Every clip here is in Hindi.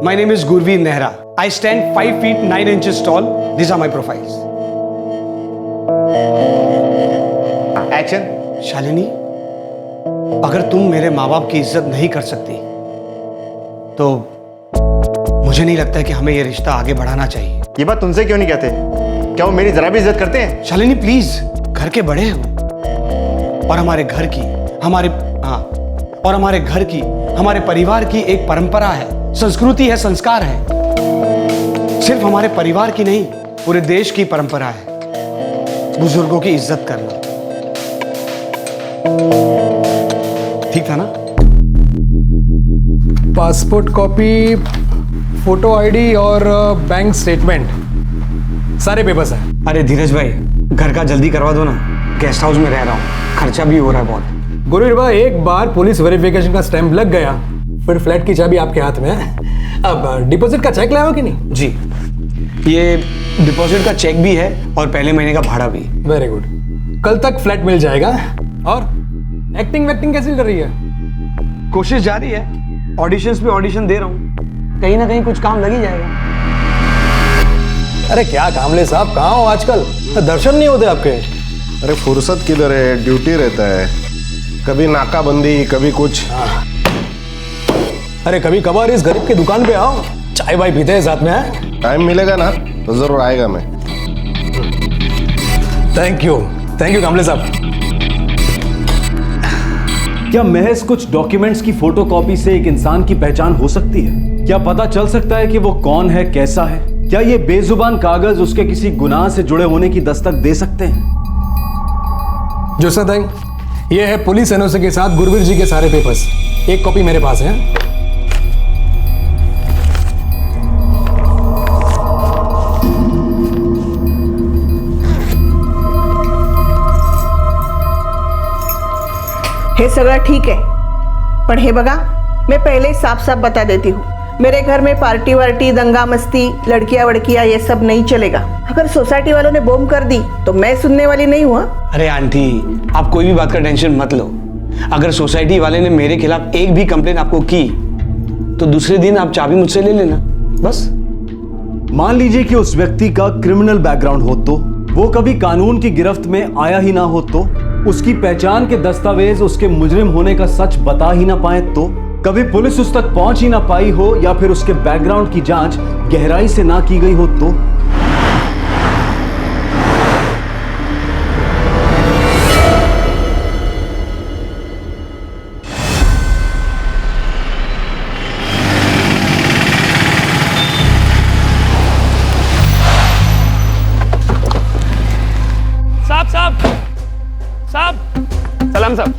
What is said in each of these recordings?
My name is Gurveer Nehra. I stand 5 feet 9 inches tall. These are my profiles. Action. Shalini, अगर तुम मेरे माँ बाप की इज्जत नहीं कर सकती तो मुझे नहीं लगता है कि हमें यह रिश्ता आगे बढ़ाना चाहिए। ये बात तुमसे क्यों नहीं कहते? क्या वो मेरी जरा भी इज्जत करते हैं? शालिनी प्लीज, घर के बड़े हो और हमारे घर की हमारे परिवार की एक परंपरा है, संस्कृति है, संस्कार है। सिर्फ हमारे परिवार की नहीं, पूरे देश की परंपरा है बुजुर्गों की इज्जत करना। ठीक था ना? पासपोर्ट कॉपी, फोटो आईडी और बैंक स्टेटमेंट, सारे पेपर्स हैं। अरे धीरज भाई, घर का जल्दी करवा दो ना, गेस्ट हाउस में रह रहा हूँ, खर्चा भी हो रहा है बहुत। गुरुवीर भाई, एक बार पुलिस वेरिफिकेशन का स्टैंप लग गया, फिर फ्लैट की चाबी आपके हाथ में है। अब डिपॉजिट का चेक लाया हो कि नहीं? जी, ये डिपॉजिट का चेक भी है और पहले महीने का भाड़ा भी। वेरी गुड, कल तक फ्लैट मिल जाएगा। और एक्टिंग वैक्टिंग कैसी कर रही है? कोशिश जारी है, ऑडिशंस पे ऑडिशन दे रहा हूँ, कहीं ना कहीं कुछ काम लग ही जाएगा। अरे क्या कामले साहब, कहाँ हो आजकल? दर्शन नहीं होते आपके। अरे फुर्सत किधर है, ड्यूटी रहता है, कभी नाकाबंदी, कभी कुछ। अरे कभी कभार इस गरीब की दुकान पे आओ, चाय वाय पीते हैं साथ में। है टाइम मिलेगा ना तो जरूर आएगा मैं। थैंक यू कामले साहब। क्या महज कुछ डॉक्यूमेंट्स की फोटोकॉपी से एक इंसान की पहचान हो सकती है? क्या पता चल सकता है कि वो कौन है, कैसा है? क्या ये बेजुबान कागज उसके किसी गुनाह से जुड़े होने की दस्तक दे सकते हैं? जो सर, ये है पुलिस एनओसी के साथ गुरवीर जी के सारे पेपर्स। एक कॉपी मेरे पास है। हे सगळं ठीक आहे, पण हे बघा, मैं पहले साफ साफ बता देती हूँ, मेरे घर में पार्टी वार्टी, दंगा मस्ती, लड़कियां वड़कियां ये सब नहीं चलेगा। अगर सोसाइटी वालों ने बॉम्ब कर दी तो मैं सुनने वाली नहीं हुआ। अरे आंटी, आप कोई भी बात का टेंशन मत लो। अगर सोसाइटी वाले ने मेरे खिलाफ एक भी कंप्लेन आपको की तो दूसरे दिन आप चाबी मुझसे ले लेना, बस। मान लीजिए कि उस व्यक्ति का क्रिमिनल बैकग्राउंड हो, तो वो कभी कानून की गिरफ्त में आया ही ना हो, तो उसकी पहचान के दस्तावेज उसके मुजरिम होने का सच बता ही ना पाए, तो कभी पुलिस उस तक पहुंच ही ना पाई हो, या फिर उसके बैकग्राउंड की जांच गहराई से ना की गई हो, तो साहब सलाम साहब।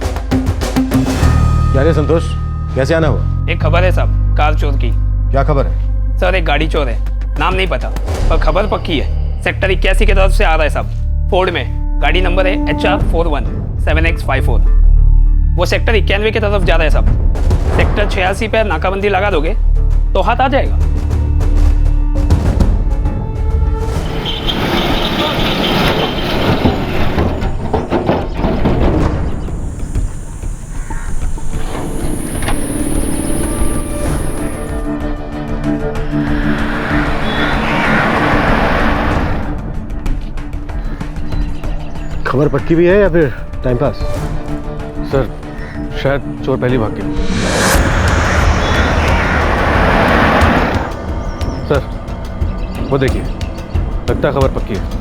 क्या रे संतोष, कैसे आना हुआ? एक खबर है साहब, कार चोर की। क्या खबर है? सर एक गाड़ी चोर है, नाम नहीं पता पर खबर पक्की है। सेक्टर 81 की तरफ से आ रहा है साहब, फोर्ड में। गाड़ी नंबर है HR41 वो सेक्टर 91 की तरफ जा रहा है साहब। सेक्टर 86 पर नाकाबंदी लगा दोगे तो हाथ आ जाएगा। खबर पक्की भी है या फिर टाइम पास? सर शायद चोर पहले भाग गया। सर वो देखिए, लगता है खबर पक्की है।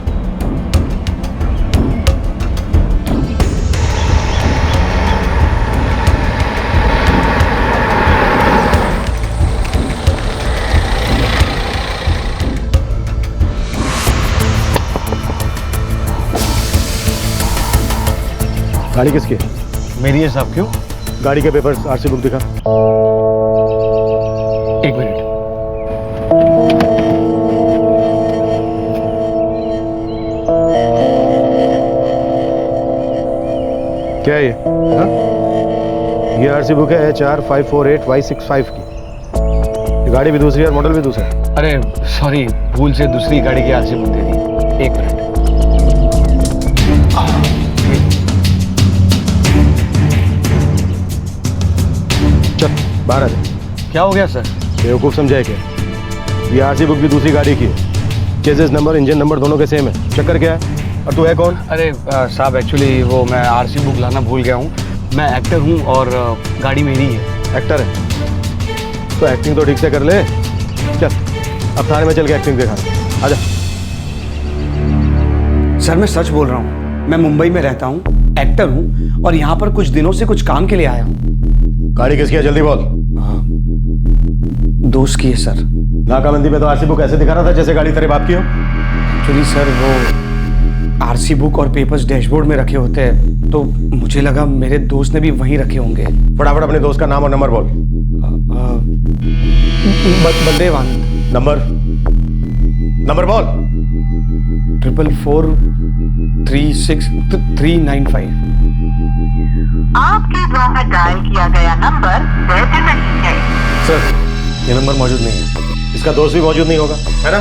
गाड़ी किसकी है? मेरी है साहब। क्यों? गाड़ी के पेपर्स, आरसी बुक दिखा। एक मिनट। क्या है ये? हाँ? ये आरसी बुक है HR548Y65 की। ये गाड़ी भी दूसरी है और मॉडल भी दूसरा है। अरे सॉरी, भूल से दूसरी गाड़ी की आरसी बुक दे दी। एक मिनट। चल बाहर आ जा। क्या हो गया सर? बेवकूफ समझाए क्या? ये आरसी बुक भी दूसरी गाड़ी की है। चेसिस नंबर इंजन नंबर दोनों के सेम है। चक्कर क्या है? और तू है कौन? अरे साहब एक्चुअली वो मैं आरसी बुक लाना भूल गया हूँ। मैं एक्टर हूँ और गाड़ी मेरी है। एक्टर है तो एक्टिंग तो ठीक से कर ले। चल अब थाने में चल के एक्टिंग दिखा। आजा। सर मैं सच बोल रहा हूँ, मैं मुंबई में रहता हूँ, एक्टर हूँ और यहाँ पर कुछ दिनों से कुछ काम के लिए आया हूँ। गाड़ी किसकी है? जल्दी बोल। दोस्त की है सर। नाकाबंदी पे तो आरसी बुक ऐसे दिखा रहा था जैसे गाड़ी तेरे बाप की हो। एक्चुअली सर वो आरसी बुक और पेपर्स डैशबोर्ड में रखे होते हैं तो मुझे लगा मेरे दोस्त ने भी वहीं रखे होंगे। फटाफट अपने दोस्त का नाम और नंबर बोल। बलदेव आनंद। नंबर बोल। 44436 आपके द्वारा डायल किया गया नंबर वैध नहीं है। सर ये नंबर मौजूद नहीं है। इसका दोस्त भी मौजूद नहीं होगा, है ना?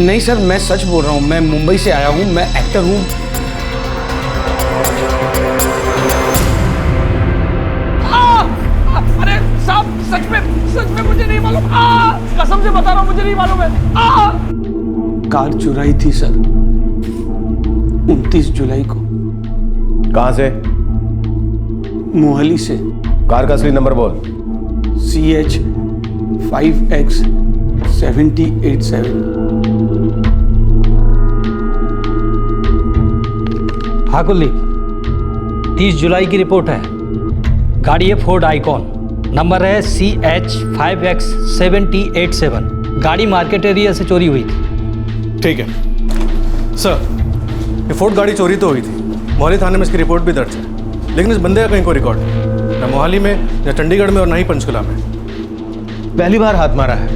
नहीं सर मैं सच बोल रहा हूँ, मैं मुंबई से आया हूँ, मैं एक्टर हूँ। अरे साहब सच में मुझे नहीं मालूम। कसम से बता रहा हूँ मुझे नहीं मालूम है। कार चुराई थी सर 29 जुलाई को। कहाँ से? मोहाली से। कार का असली नंबर बोल। CH 5X 7087। हाँ कुलदीप, 30 जुलाई की रिपोर्ट है। गाड़ी है फोर्ड आइकॉन, नंबर है CH 5X 7087। गाड़ी मार्केट एरिया से चोरी हुई थी। ठीक है सर, ये फोर्ड गाड़ी चोरी तो हुई थी। मोहाली थाने में इसकी रिपोर्ट भी दर्ज है, लेकिन इस बंदे का कहीं कोई रिकॉर्ड नहीं, ना मोहाली में, ना चंडीगढ़ में और ना ही पंचकुला में। पहली बार हाथ मारा है।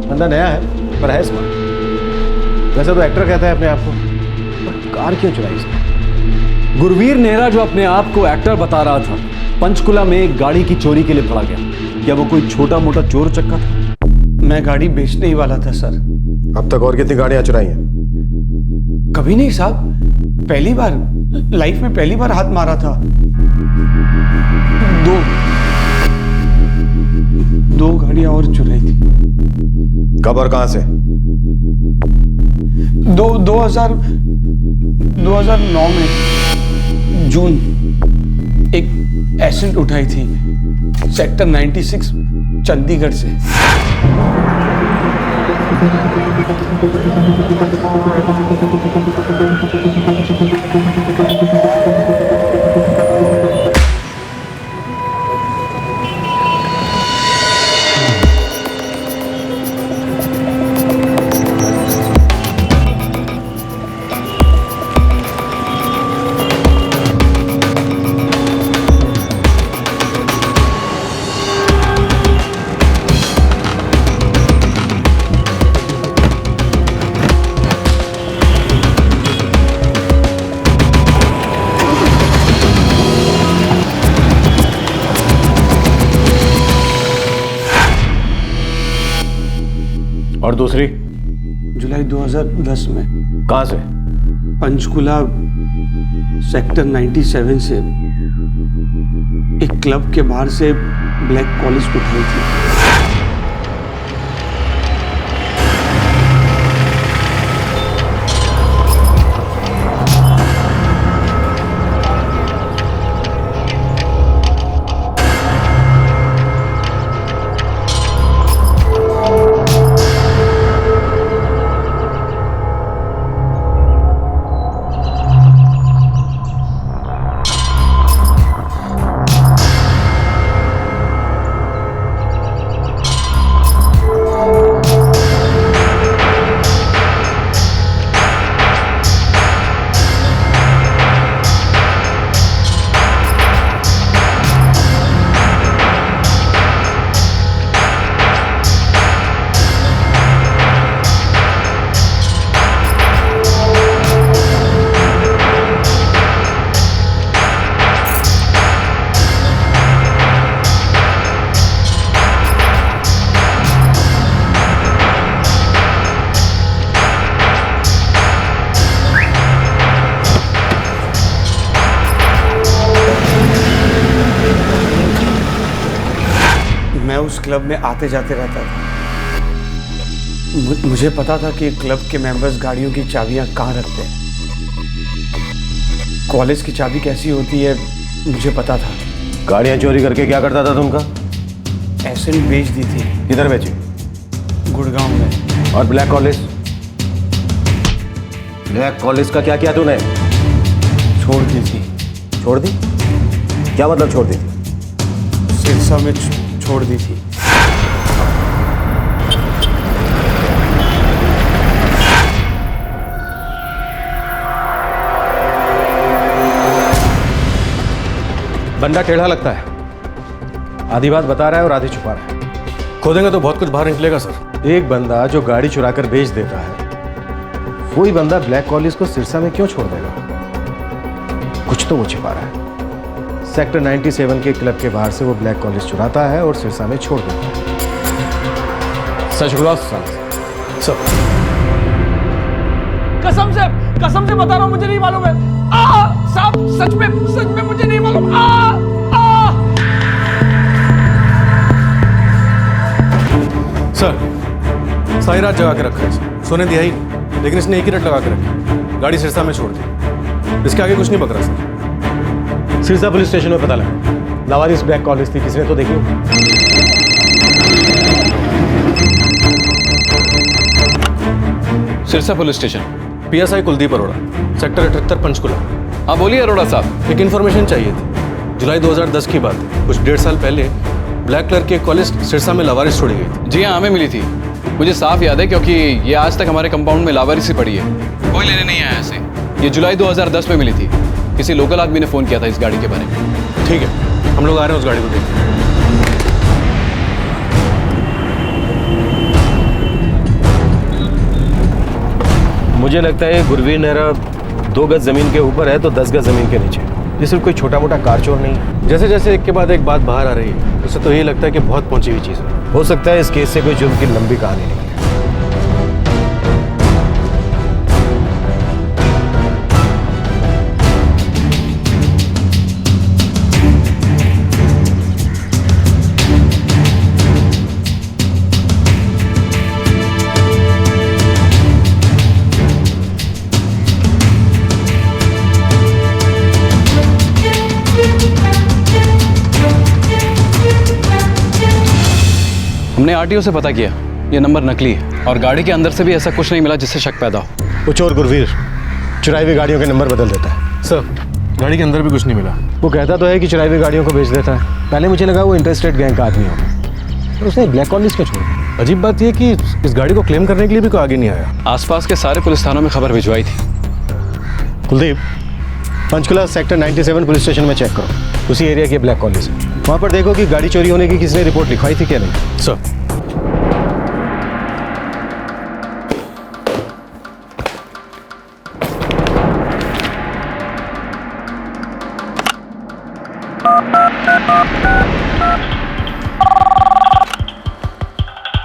बंदा नया है पर है स्मार्ट। वैसे तो एक्टर कहता है अपने आप को, पर कार क्यों चुराई इसने? गुरवीर नेहरा जो अपने आप को एक्टर बता रहा था, पंचकुला में एक गाड़ी की चोरी के लिए पड़ा गया। क्या वो कोई छोटा मोटा चोर चक्का था? मैं गाड़ी बेचने ही वाला था सर। अब तक और कितनी गाड़ियां चुराई हैं? कभी नहीं साहब, पहली बार लाइफ में पहली बार हाथ मारा था। दो गाड़ियां और चुराई थी। कब और कहां से? 2009 में जून एक एसेंट उठाई थी सेक्टर 96 चंडीगढ़ से। और दूसरी? जुलाई 2010 में। कहां से? पंचकुला सेक्टर 97 से एक क्लब के बाहर से ब्लैक कॉलेज उठाई थी। मैं उस क्लब में आते जाते रहता था। मुझे पता था कि क्लब के मेंबर्स गाड़ियों की चाबियां कहाँ रखते हैं। कॉलेज की चाबी कैसी होती है मुझे पता था। गाड़ियां चोरी करके क्या करता था तुमका? एसिड बेच दी थी किधर बेची? गुड़गांव में। और ब्लैक कॉलेज? ब्लैक कॉलेज का क्या किया तूने? छोड़ दी थी। छोड़ दी? क्या मतलब छोड़ दी? सिरसा में छोड़ दी थी। बंदा टेढ़ा लगता है, आधी बात बता रहा है और आधी छुपा रहा है। खोदेंगे तो बहुत कुछ बाहर निकलेगा सर। एक बंदा जो गाड़ी चुरा कर बेच देता है, वही बंदा ब्लैक कॉलेज को सिरसा में क्यों छोड़ देगा? कुछ तो वो छिपा रहा है। सेक्टर 97 के क्लब के बाहर से वो ब्लैक कॉलेज चुराता है और सिरसा में छोड़ देता है। सच बोला सर। कसम से बता रहा हूं, मुझे नहीं मालूम है। साहब सच में मुझे नहीं मालूम। सर सारी रात जगा के रखा है इसे। सोने दिया ही नहीं, लेकिन इसने एक ही रट लगा के रखी, गाड़ी सिरसा में छोड़ दी। इसके आगे कुछ नहीं पकड़ा सर। सिरसा पुलिस स्टेशन में पता लगा लावारिस ब्लैक कॉलेज थी, किसने तो देखी होगी। Sirsa police station. PSI Kuldeep Arora, sector 78 Panchkula. हाँ बोलिए अरोड़ा साहब। एक इन्फॉर्मेशन चाहिए थी। जुलाई 2010 की बात है, कुछ 1.5 साल पहले ब्लैक कलर की एक कॉलेज सिरसा में लावारिस छोड़ी गई थी। जी हाँ हमें मिली थी, मुझे साफ याद है क्योंकि ये आज तक हमारे कंपाउंड में लावारिस ही पड़ी है, कोई लेने नहीं आया ऐसे। ये जुलाई 2010 में मिली थी, किसी लोकल आदमी ने फ़ोन किया था इस गाड़ी के बारे में। ठीक है, हम लोग आ रहे हैं उस गाड़ी को देखने। मुझे लगता है गुरवीर नेहरा 2 गज जमीन के ऊपर है तो 10 गज जमीन के नीचे। ये सिर्फ कोई छोटा मोटा कार चोर नहीं है। जैसे जैसे एक के बाद एक बात बाहर आ रही है, उससे तो यही लगता है कि बहुत पहुंची हुई चीज़ है। हो सकता है इस केस से कोई जुर्म की लंबी कहानी निकले। हमने RTO से पता किया, ये नंबर नकली है और गाड़ी के अंदर से भी ऐसा कुछ नहीं मिला जिससे शक पैदा हो। वो चोर गुरवीर चुराई हुई गाड़ियों के नंबर बदल देता है। सर गाड़ी के अंदर भी कुछ नहीं मिला। वो कहता तो है कि चुराई हुई गाड़ियों को बेच देता है। पहले मुझे लगा वो इंटरेस्टेड गैंग का आदमी होगा, पर उसने ब्लैक कॉलेज क्यों छोड़ दिया? अजीब बात यह कि इस गाड़ी को क्लेम करने के लिए भी कोई आगे नहीं आया। आसपास के सारे पुलिस थानों में खबर भिजवाई थी। Kuldeep, Panchkula sector 97 police station में चेक करो, उसी एरिया की ब्लैक कॉलेज है। वहाँ पर देखो कि गाड़ी चोरी होने की किसने रिपोर्ट लिखवाई थी क्या नहीं। Sir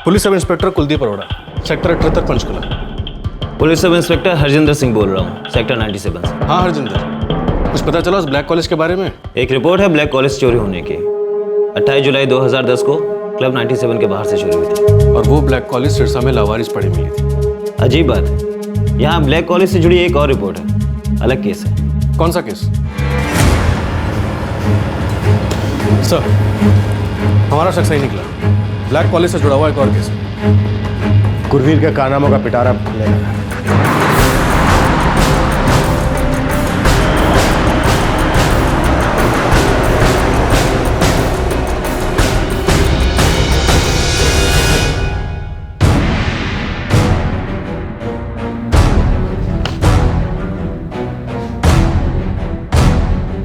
police sub inspector Kuldeep Arora, sector 78 Panchkula. Police sub inspector Harjinder Singh बोल रहा हूँ, सेक्टर 97 से। हाँ हरजिंदर, कुछ पता चला उस ब्लैक कॉलेज के बारे में? एक रिपोर्ट है ब्लैक कॉलेज चोरी होने की। 28 जुलाई 2010 को क्लब 97 के बाहर से चोरी हुई थी। और वो ब्लैक कॉलेज सिरसा में लावारिस पड़ी मिली थी। अजीब बात है, यहाँ ब्लैक कॉलेज से जुड़ी एक और रिपोर्ट है, अलग केस है। कौन सा केस? सर हमारा शक सही निकला, ब्लैक कॉलेज से जुड़ा हुआ एक और केस है। गुरवीर के कारनामों का पिटारा खुलने लगा।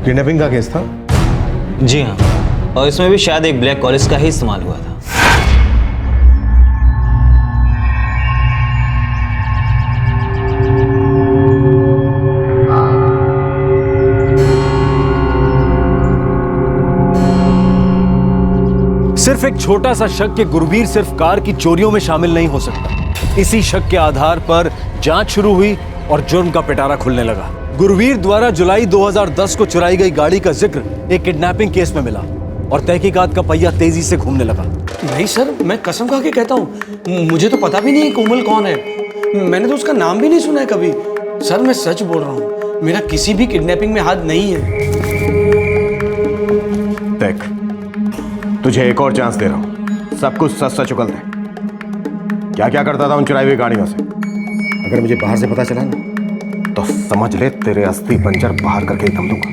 किडनैपिंग का केस था? जी हाँ, और इसमें भी शायद एक ब्लैक कॉलेज का ही इस्तेमाल हुआ था। सिर्फ एक छोटा सा शक कि गुरवीर सिर्फ कार की चोरियों में शामिल नहीं हो सकता। इसी शक के आधार पर जांच शुरू हुई और जुर्म का पिटारा खुलने लगा। गुरवीर द्वारा जुलाई 2010 को चुराई गई गाड़ी का जिक्र एक किडनैपिंग केस में मिला। और तहकीकात का पहिया तेजी से घूमने लगा। नहीं सर, मैं कसम खा के कहता हूँ, मुझे तो पता भी नहीं कोमल कौन है। मैंने तो उसका नाम भी नहीं सुना है कभी। सर मैं सच बोल रहा हूँ, मेरा किसी भी किडनैपिंग में हाथ नहीं है। देख, तुझे एक और चांस दे रहा हूं, सब कुछ सच सच उगल दे। क्या क्या करता था उन चुराई हुई गाड़ियों से? अगर मुझे बाहर से पता चला ना, तो समझ ले तेरे अस्थि पंजर बाहर करके ही दम दूंगा।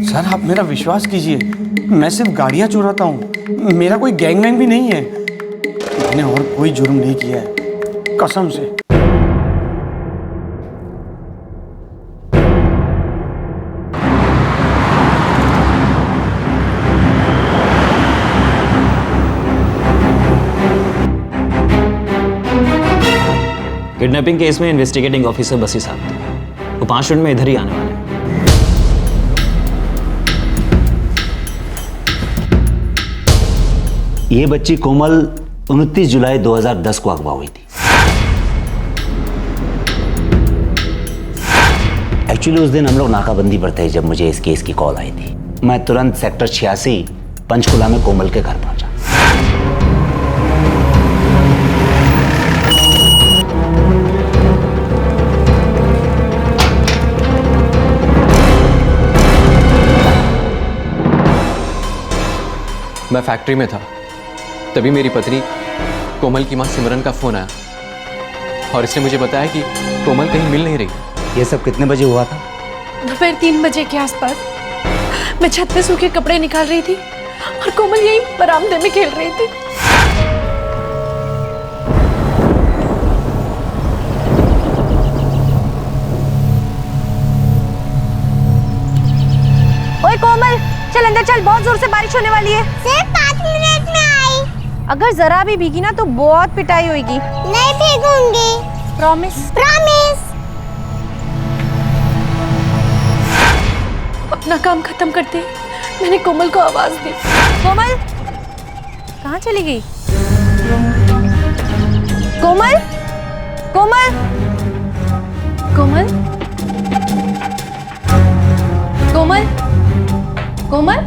सर आप मेरा विश्वास कीजिए, मैं सिर्फ गाड़ियाँ चुराता हूँ, मेरा कोई गैंगमैन भी नहीं है। मैंने और कोई जुर्म नहीं किया है, कसम से। किडनैपिंग केस में इन्वेस्टिगेटिंग ऑफिसर बसी साहब थे, वो 5 मिनट में इधर ही आने वाले हैं। ये बच्ची कोमल 29 जुलाई 2010 को अगवा हुई थी। एक्चुअली उस दिन हम लोग नाकाबंदी पर थे जब मुझे इस केस की कॉल आई थी। मैं तुरंत सेक्टर 86 पंचकुला में कोमल के घर पहुंचा। मैं फैक्ट्री में था, तभी मेरी पत्नी कोमल की मां सिमरन का फोन आया और इसने मुझे बताया कि कोमल कहीं मिल नहीं रही। ये सब कितने बजे हुआ था? दोपहर 3 बजे के आसपास। मैं छत पे सूखे कपड़े निकाल रही थी और कोमल यहीं बरामदे में खेल रही थी। ओए कोमल, चल अंदर चल, बहुत जोर से बारिश होने वाली है। सिर्फ 5 मिनट में आई। अगर जरा भी भीगी ना तो बहुत पिटाई होगी। नहीं भीगूंगी। प्रॉमिस? प्रॉमिस। अपना काम खत्म करते ही मैंने कोमल को आवाज दी। कोमल कहाँ चली गई? कोमल, कोमल, कोमल, कोमल, कोमल,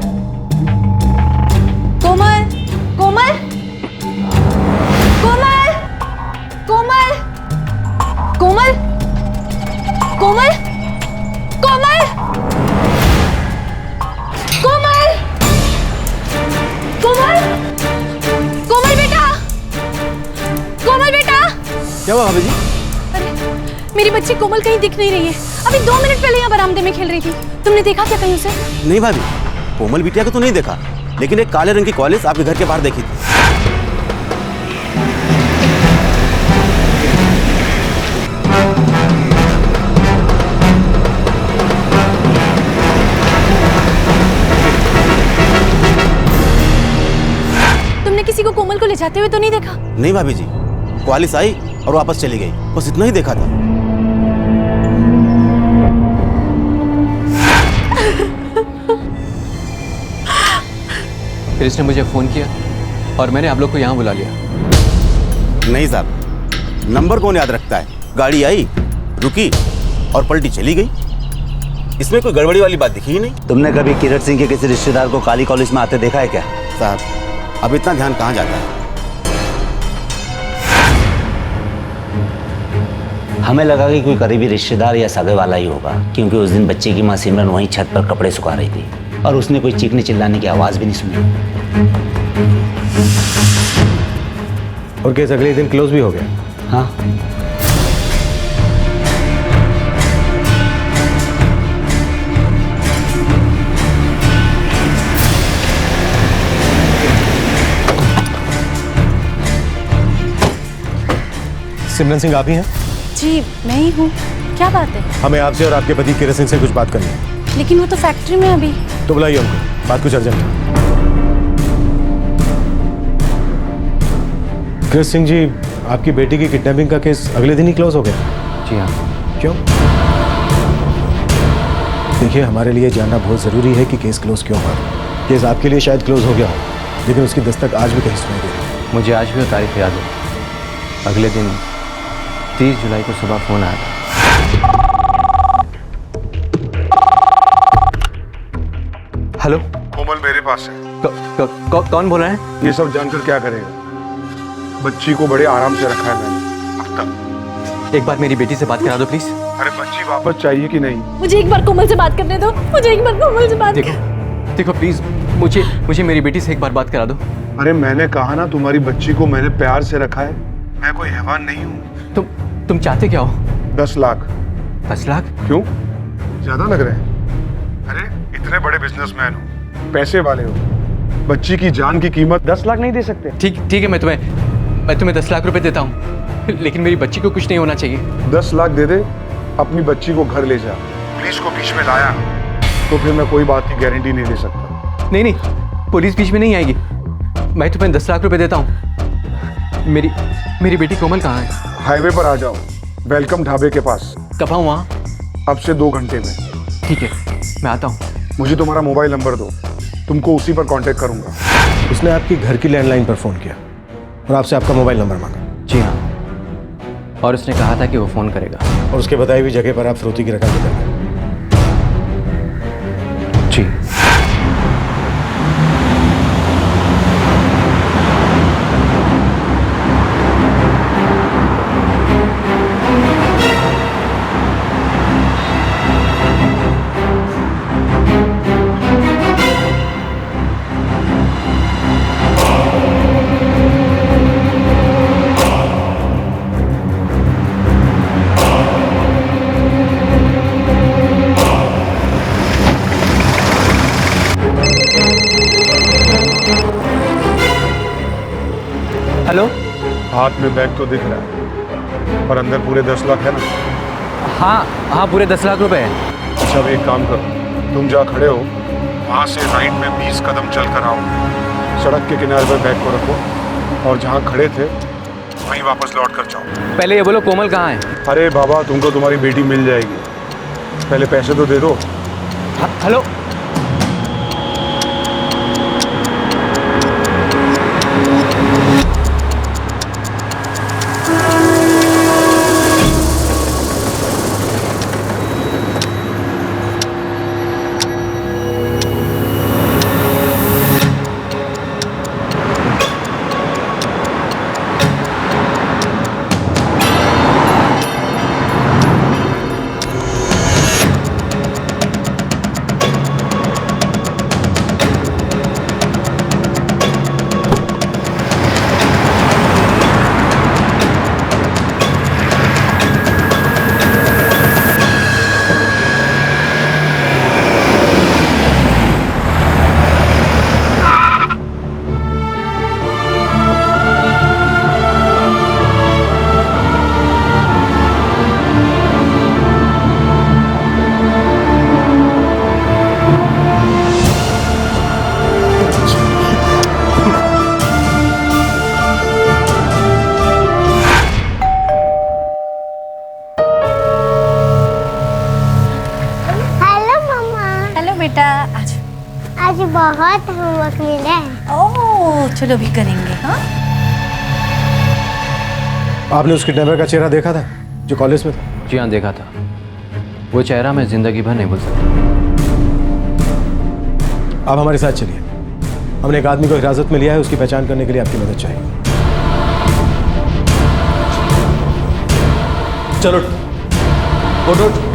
कोमल, कोमल, कोमल, कोमल, कोमल, कोमल, कोमल, कोमल, कोमल, कोमल बेटा, कोमल बेटा। क्या हुआ भाभी जी? अरे मेरी बच्ची कोमल कहीं दिख नहीं रही है। अभी 2 मिनट पहले यहाँ बरामदे में खेल रही थी। तुमने देखा क्या कहीं उसे? नहीं भाभी, कोमल बिटिया को तो नहीं देखा, लेकिन एक काले रंग की कॉलेज आपके घर के बाहर देखी थी। तुमने किसी को कोमल को ले जाते हुए तो नहीं देखा? नहीं भाभी जी, कॉलेज आई और वापस चली गई, बस इतना ही देखा था। फिर इसने मुझे फ़ोन किया और मैंने आप लोग को यहाँ बुला लिया। नहीं साहब, नंबर कौन याद रखता है? गाड़ी आई, रुकी और पलटी चली गई। इसमें कोई गड़बड़ी वाली बात दिखी ही नहीं। तुमने कभी किरण सिंह के किसी रिश्तेदार को काली कॉलेज में आते देखा है क्या? साहब अब इतना ध्यान कहाँ जाता है? हमें लगा कि कोई करीबी रिश्तेदार या सगे वाला ही होगा, क्योंकि उस दिन बच्चे की मां सिमरन वहीं छत पर कपड़े सुखा रही थी और उसने कोई चीखने चिल्लाने की आवाज भी नहीं सुनी। और केस अगले दिन क्लोज भी हो गया? हाँ। सिमरन सिंह आप ही हैं? जी मैं ही हूँ। क्या बात है? हमें आपसे और आपके पति किरण सिंह से कुछ बात करनी है। लेकिन वो तो फैक्ट्री में अभी। तो बुलाइए उनको, बात कुछ अर्जेंट है। किरण सिंह जी, आपकी बेटी की किडनैपिंग का केस अगले दिन ही क्लोज हो गया? जी हाँ। क्यों? देखिए, हमारे लिए जानना बहुत ज़रूरी है कि केस क्लोज क्यों हुआ। केस आपके लिए शायद क्लोज हो गया हो, लेकिन उसकी दस्तक आज भी कहीं सुनाई दे रही है। मुझे आज भी वो तारीख याद है। अगले दिन 30 जुलाई को सुबह फ़ोन आया था। हेलो, कोमल मेरे पास है। कौन बोल रहा है? ये सब जानकर क्या करेगा? बच्ची को बड़े आराम से रखा है मैंने अब तक। एक बार मेरी बेटी से बात करा दो प्लीज। अरे बच्ची वापस चाहिए कि नहीं? मुझे एक बार कोमल से बात करने दो, मुझे एक बार कोमल से बात देखो प्लीज, मुझे मेरी बेटी से एक बार बात करा दो। अरे मैंने कहा ना, तुम्हारी बच्ची को मैंने प्यार से रखा है, मैं कोई हैवान नहीं हूँ। तुम चाहते क्या हो? 10 लाख। 10 लाख? क्यों, ज्यादा लग रहे हैं? अरे इतने बड़े बिजनेसमैन हो, पैसे वाले हो, बच्ची की जान की कीमत 10 लाख नहीं दे सकते? ठीक है, मैं तुम्हें 10 लाख रुपए देता हूँ, लेकिन मेरी बच्ची को कुछ नहीं होना चाहिए। 10 लाख दे दे, अपनी बच्ची को घर ले जा। पुलिस को बीच में लाया तो फिर मैं कोई बात की गारंटी नहीं दे सकता। नहीं, पुलिस बीच में नहीं आएगी। मैं तुम्हें 10 लाख रुपए देता हूँ। मेरी बेटी कोमल कहाँ है? हाईवे पर आ जाओ, वेलकम ढाबे के पास। कब आऊँ वहाँ? अब से 2 घंटे में। ठीक है, मैं आता हूँ। मुझे तुम्हारा मोबाइल नंबर दो, तुमको उसी पर कांटेक्ट करूंगा। उसने आपकी घर की लैंडलाइन पर फोन किया और आपसे आपका मोबाइल नंबर मांगा। जी हाँ, और उसने कहा था कि वो फोन करेगा। और उसके बताई हुई जगह पर आप फिरौती की रकम लेकर गए। जी। हेलो। हाथ में बैग तो दिख रहा है, पर अंदर पूरे 10 लाख है ना? हाँ, पूरे 10 लाख रुपए हैं। अच्छा, अब एक काम करो, तुम जहाँ खड़े हो वहाँ से राइट में 20 कदम चल कर आओ, सड़क के किनारे पर बैग को रखो और जहाँ खड़े थे वहीं वापस लौट कर जाओ। पहले ये बोलो, कोमल कहाँ है? अरे बाबा, तुमको तुम्हारी बेटी मिल जाएगी, पहले पैसे तो दे दो। हेलो। आज बहुत होमवर्क मिला है। ओह, चलो भी करेंगे। हाँ, आपने उस किडनैपर का चेहरा देखा था जो कॉलेज में था? जी हाँ, देखा था। वो चेहरा मैं जिंदगी भर नहीं भूल सकता। आप हमारे साथ चलिए, हमने एक आदमी को हिरासत में लिया है, उसकी पहचान करने के लिए आपकी मदद चाहिए। चलो उठ।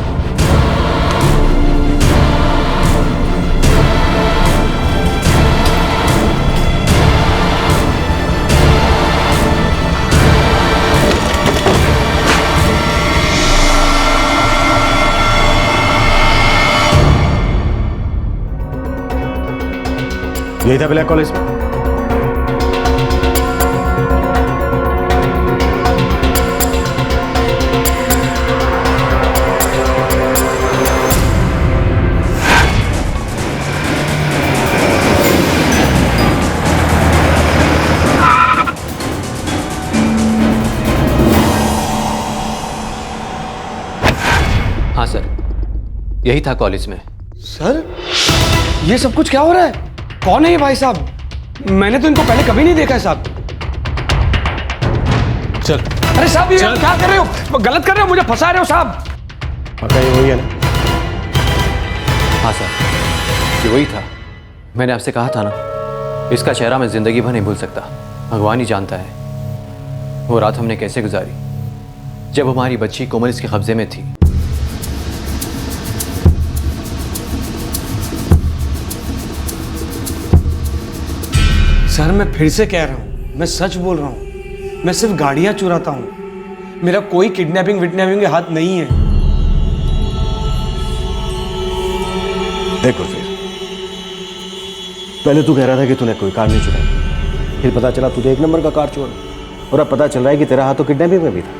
यही था ब्लैक कॉलेज में? हाँ सर, यही था कॉलेज में। सर, ये सब कुछ क्या हो रहा है? कौन है ये भाई साहब? मैंने तो इनको पहले कभी नहीं देखा है साहब। चल। अरे साहब, ये क्या कर रहे हो? गलत कर रहे हो, मुझे फंसा रहे हो साहब। पक्का ये वही है ना? हाँ सर, ये वही था। मैंने आपसे कहा था ना इसका चेहरा मैं जिंदगी भर नहीं भूल सकता। भगवान ही जानता है वो रात हमने कैसे गुजारी जब हमारी बच्ची कोमल इसके कब्जे में थी। सर मैं फिर से कह रहा हूँ, मैं सच बोल रहा हूँ। मैं सिर्फ गाड़ियां चुराता हूँ, मेरा कोई किडनैपिंग विडनैपिंग के हाथ नहीं है। देखो फिर, पहले तू कह रहा था कि तूने कोई कार नहीं चुराई, फिर पता चला तूने 1 नंबर का कार चोरा, और अब पता चल रहा है कि तेरा हाथ तो किडनैपिंग में भी था।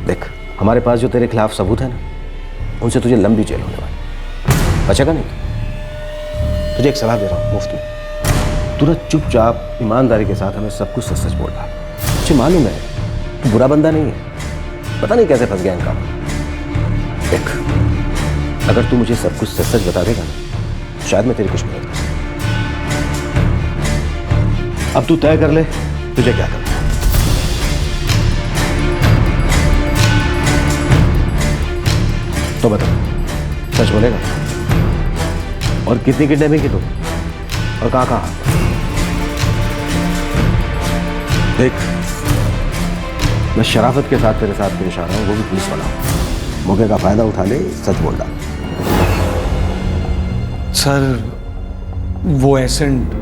देख, हमारे पास जो तेरे खिलाफ सबूत है ना, उनसे तुझे लंबी जेल होने वाली। बचेगा नहीं। तुझे एक सलाह दे रहा हूँ मुफ्त में, तू ना चुपचाप ईमानदारी के साथ हमें सब कुछ सच सच बोल रहा है। मुझे मालूम है तू बुरा बंदा नहीं है, पता नहीं कैसे फंस गया इनका। देख, अगर तू मुझे सब कुछ सच सच बता देगा ना, शायद मैं तेरी कुछ मदद कर सकूं। अब तू तय कर ले तुझे क्या करना है। तो बता, सच बोलेगा? और कितनी किडनैपिंग की तू, और कहाँ कहाँ? देख, मैं शराफत के साथ तेरे साथ पेश आ रहा हूँ, वो भी पुलिस वाला हूँ। मौके का फायदा उठा ले, सच बोल रहा। सर, वो एसेंट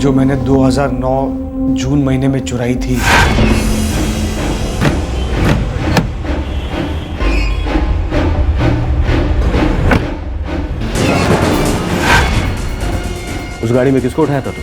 जो मैंने 2009 जून महीने में चुराई थी, उस गाड़ी में किसको उठाया था तू?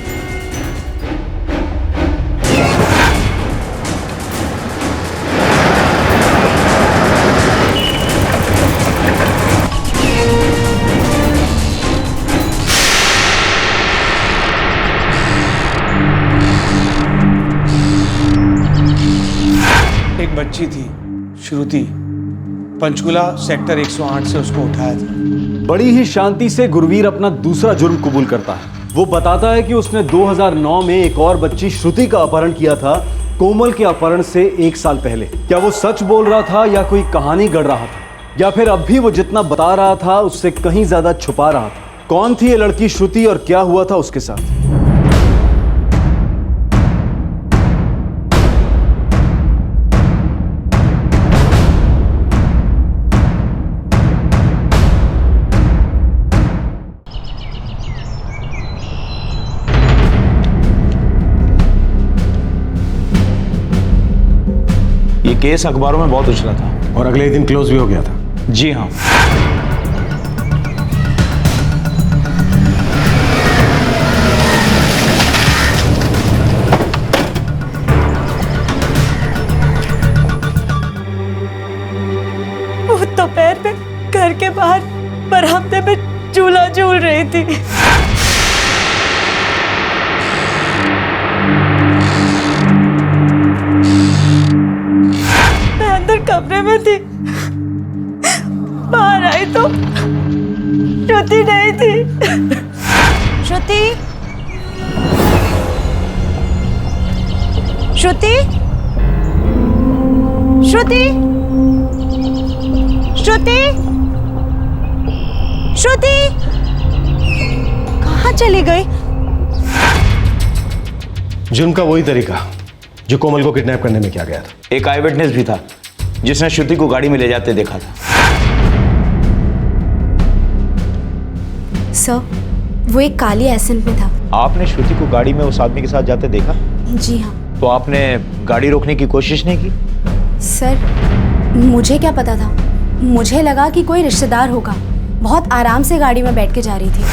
एक बच्ची थी श्रुति, पंचकुला सेक्टर 108 से उसको उठाया था। बड़ी ही शांति से गुरवीर अपना दूसरा जुर्म कबूल करता है। वो बताता है कि उसने 2009 में एक और बच्ची श्रुति का अपहरण किया था, कोमल के अपहरण से 1 साल पहले। क्या वो सच बोल रहा था या कोई कहानी गढ़ रहा था, या फिर अब भी वो जितना बता रहा था उससे कहीं ज्यादा छुपा रहा था? कौन थी ये लड़की श्रुति और क्या हुआ था उसके साथ? केस अखबारों में बहुत उछला था और अगले दिन क्लोज भी हो गया था। जी हाँ। वो दोपहर में घर के बाहर बरामदे में झूला झूल रही थी। कमरे में थी, बाहर आई तो श्रुति नहीं थी। श्रुति, श्रुति, श्रुति, श्रुति, श्रुति, कहाँ चली गई? जुर्म का वही तरीका जो कोमल को किडनैप करने में किया गया था। एक आई विटनेस भी था जिसने श्रुति को गाड़ी में ले जाते देखा था। सर, वो एक काली एसेंट में था। आपने श्रुति को गाड़ी में उस आदमी के साथ जाते देखा? जी हाँ। तो आपने गाड़ी रोकने की कोशिश नहीं की? सर, मुझे क्या पता था, मुझे लगा कि कोई रिश्तेदार होगा। बहुत आराम से गाड़ी में बैठ के जा रही थी।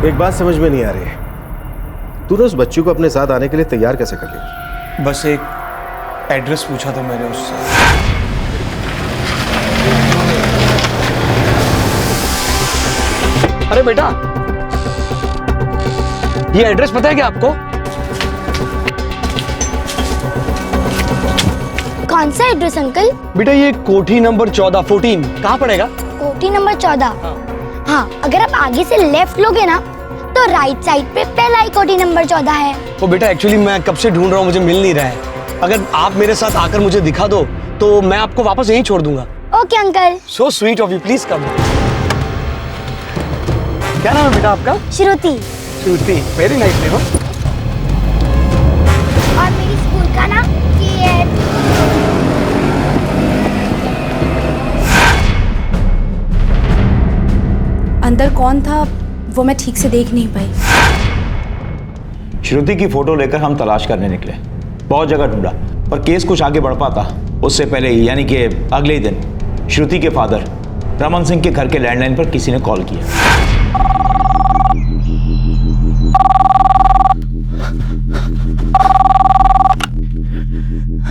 एक बात समझ में नहीं आ रही है, तूने उस बच्ची को अपने साथ आने के लिए तैयार कैसे कर लिया? बस एक एड्रेस पूछा था मैंने उससे। अरे बेटा, ये एड्रेस पता है क्या आपको? कौन सा एड्रेस अंकल? बेटा ये कोठी नंबर 14 कहाँ पड़ेगा? कोठी नंबर 14। हाँ, अगर आप आगे से लेफ्ट लोगे ना तो राइट साइड पे पहला ही कोठी नंबर 14 है। वो बेटा एक्चुअली मैं कब से ढूंढ रहा हूँ, मुझे मिल नहीं रहा है। अगर आप मेरे साथ आकर मुझे दिखा दो तो मैं आपको वापस यहीं छोड़ दूंगा। Okay uncle. So sweet of you, please come. क्या नाम है बेटा आपका? श्रुति। श्रुति, वेरी नाइस नेम। और मेरी स्कूल का नाम KH। अंदर कौन था वो मैं ठीक से देख नहीं पाई। श्रुति की फोटो लेकर हम तलाश करने निकले, बहुत जगह ढूंढा, पर केस कुछ आगे बढ़ पाता उससे पहले ही, यानी कि अगले ही दिन श्रुति के फादर रमन सिंह के घर के लैंडलाइन पर किसी ने कॉल किया।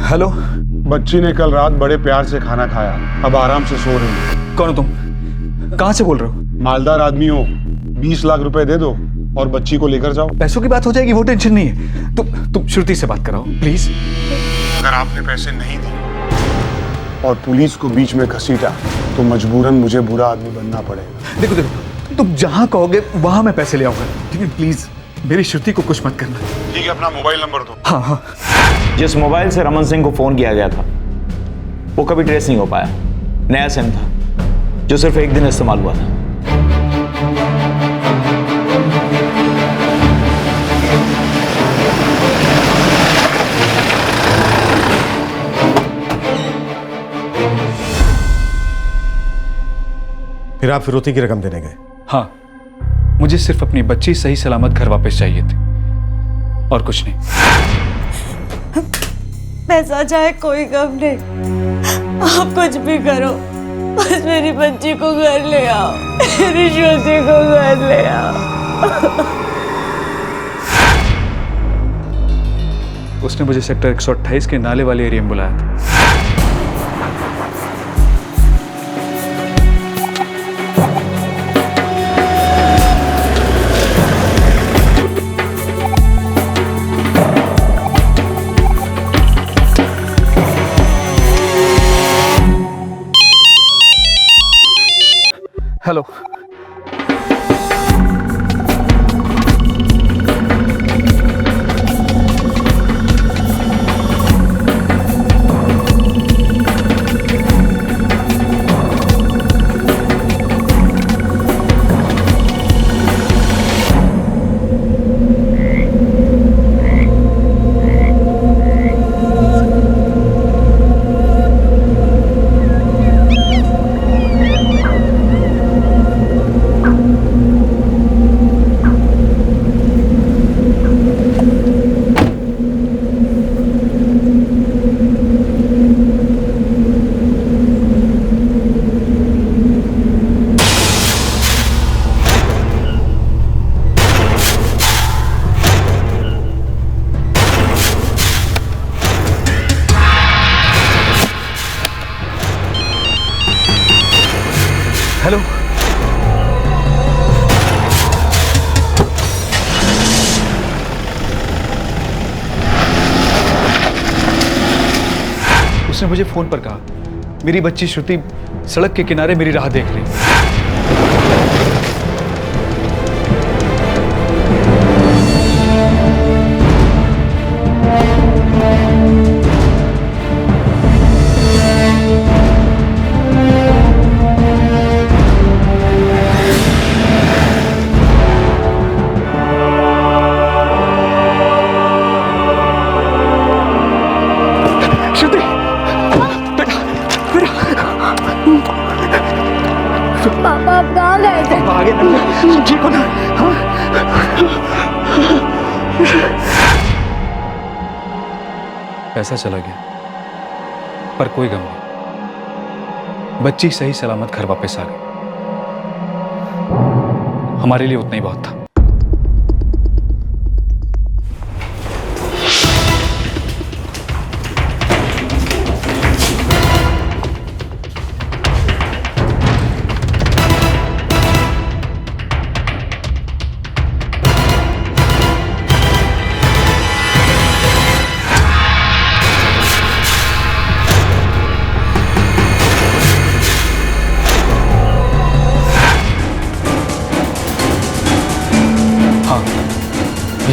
हेलो। बच्ची ने कल रात बड़े प्यार से खाना खाया, अब आराम से सो रही है। कौन हो तुम? कहाँ से बोल रहे हो? मालदार आदमी हो, 20 लाख रुपए दे दो और बच्ची को लेकर जाओ। पैसों की बात हो जाएगी, वो टेंशन नहीं है। तुम श्रुति से बात कराओ प्लीज। अगर आपने पैसे नहीं दिए और पुलिस को बीच में घसीटा तो मजबूरन मुझे बुरा आदमी बनना पड़ेगा। देखो देखो, तुम जहां कहोगे वहां मैं पैसे ले आऊंगा, लेकिन प्लीज मेरी श्रुति को कुछ मत करना। ठीक है, अपना मोबाइल नंबर दो। हाँ हाँ। जिस मोबाइल से रमन सिंह को फोन किया गया था वो कभी ट्रेस नहीं हो पाया। नया सिम था जो सिर्फ एक दिन इस्तेमाल हुआ था। फिर आप फिरौती की रकम देने गए? हाँ, मुझे सिर्फ अपनी बच्ची सही सलामत घर वापस चाहिए थी और कुछ नहीं। पैसा चाहे कोई गम नहीं, आप कुछ भी करो, बस मेरी बच्ची को घर ले आओ, मेरी श्रुति को घर ले आओ। उसने मुझे सेक्टर 128 के नाले वाले एरिया में बुलाया था। हेलो। हेलो। उसने मुझे फोन पर कहा मेरी बच्ची श्रुति सड़क के किनारे मेरी राह देख रही है। पापा आप कहाँ गए थे? पापा आगे ना, ठीक हो ना? हाँ? पैसा चला गया पर कोई गम नहीं, बच्ची सही सलामत घर वापस आ गई। हमारे लिए उतना ही बहुत था।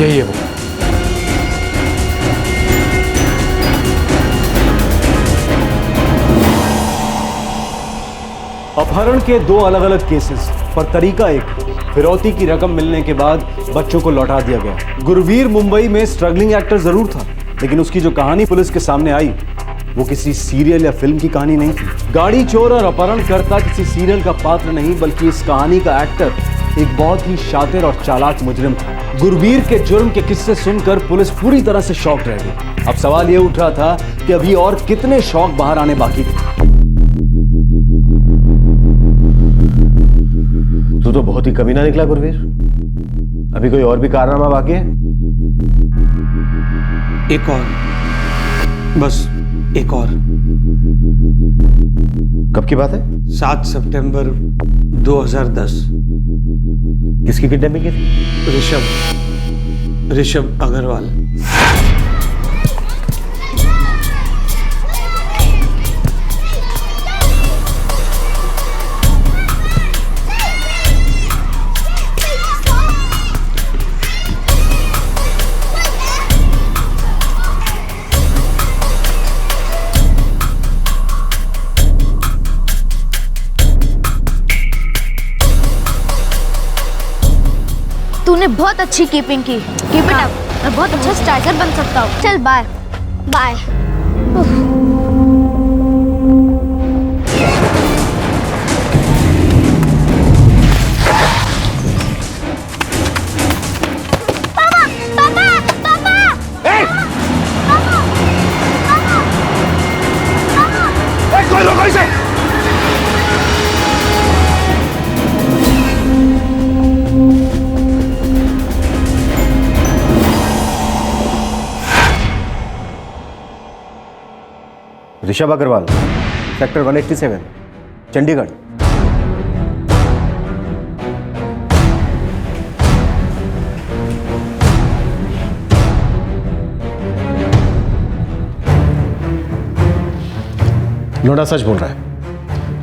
यही है वो। अपहरण के 2 अलग अलग केसेस, पर तरीका एक, फिरौती की रकम मिलने के बाद बच्चों को लौटा दिया गया। गुरवीर मुंबई में स्ट्रगलिंग एक्टर जरूर था, लेकिन उसकी जो कहानी पुलिस के सामने आई वो किसी सीरियल या फिल्म की कहानी नहीं थी। गाड़ी चोर और अपहरणकर्ता किसी सीरियल का पात्र नहीं, बल्कि इस कहानी का एक्टर एक बहुत ही शातिर और चालाक मुजरिम था। गुरवीर के जुर्म के किस्से सुनकर पुलिस पूरी तरह से शॉक्ड रह गई। अब सवाल ये उठ रहा था कि अभी और कितने शौक बाहर आने बाकी थे। तू तो बहुत ही कमीना निकला गुरवीर। अभी कोई और भी कारनामा बाकी है? एक और, बस एक और। कब की बात है? 7 सितंबर 2010। किसकी किडनैपिंग की थी? ऋषभ अग्रवाल। तूने बहुत अच्छी कीपिंग की। Keep it up. मैं बहुत अच्छा स्ट्राइकर बन सकता हूँ। चल बाय बाय। पापा पापा पापा कोई रोको इसे। ऋषभ अग्रवाल, सेक्टर 187, चंडीगढ़। लोडा सच बोल रहा है।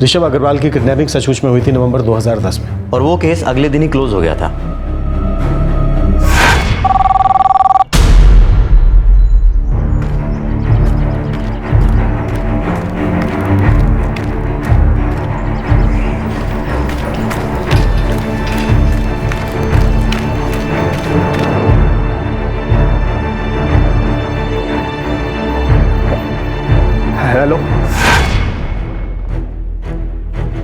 ऋषभ अग्रवाल की किडनैपिंग सचमुच में हुई थी नवंबर 2010 में, और वो केस अगले दिन ही क्लोज हो गया था। हेलो।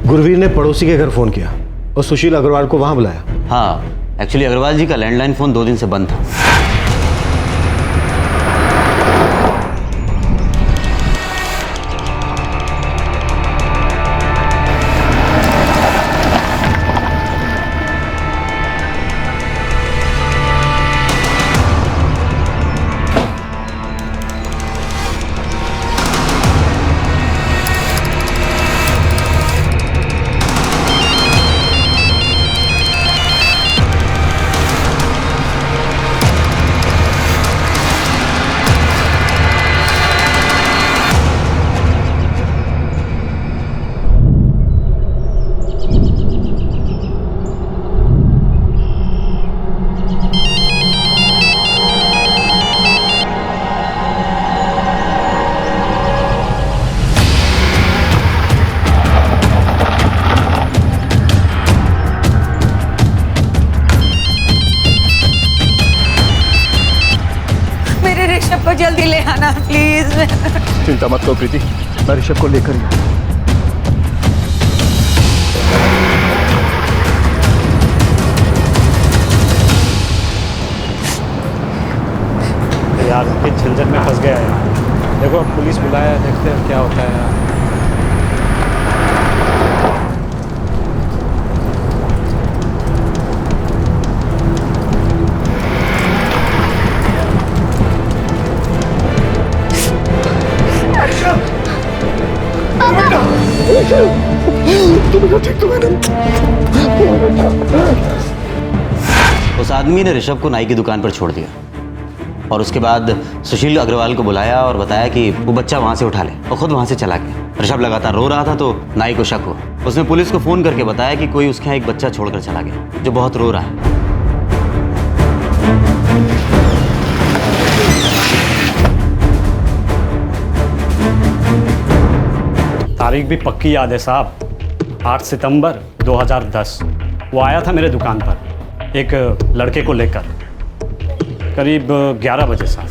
गुरवीर ने पड़ोसी के घर फोन किया और सुशील अग्रवाल को वहां बुलाया। हाँ, एक्चुअली अग्रवाल जी का लैंडलाइन फोन 2 दिन से बंद था। ऋषभ को जल्दी ले आना प्लीज। चिंता मत करो प्रीति, मैं ऋषभ को लेकर ही यार किस झंझट में फंस गया है। देखो पुलिस बुलाया है, देखते हैं क्या होता है यार। उस आदमी ने ऋषभ को नाई की दुकान पर छोड़ दिया और उसके बाद सुशील अग्रवाल को बुलाया और बताया कि वो बच्चा वहां से उठा ले, और खुद वहां से चला गया। ऋषभ लगातार रो रहा था तो नाई को शक हुआ। उसने पुलिस को फोन करके बताया कि कोई उसके यहाँ एक बच्चा छोड़कर चला गया जो बहुत रो रहा है। तारीख भी पक्की याद है साहब, 8 सितंबर 2010। वो आया था मेरे दुकान पर एक लड़के को लेकर, करीब 11 बजे साहब।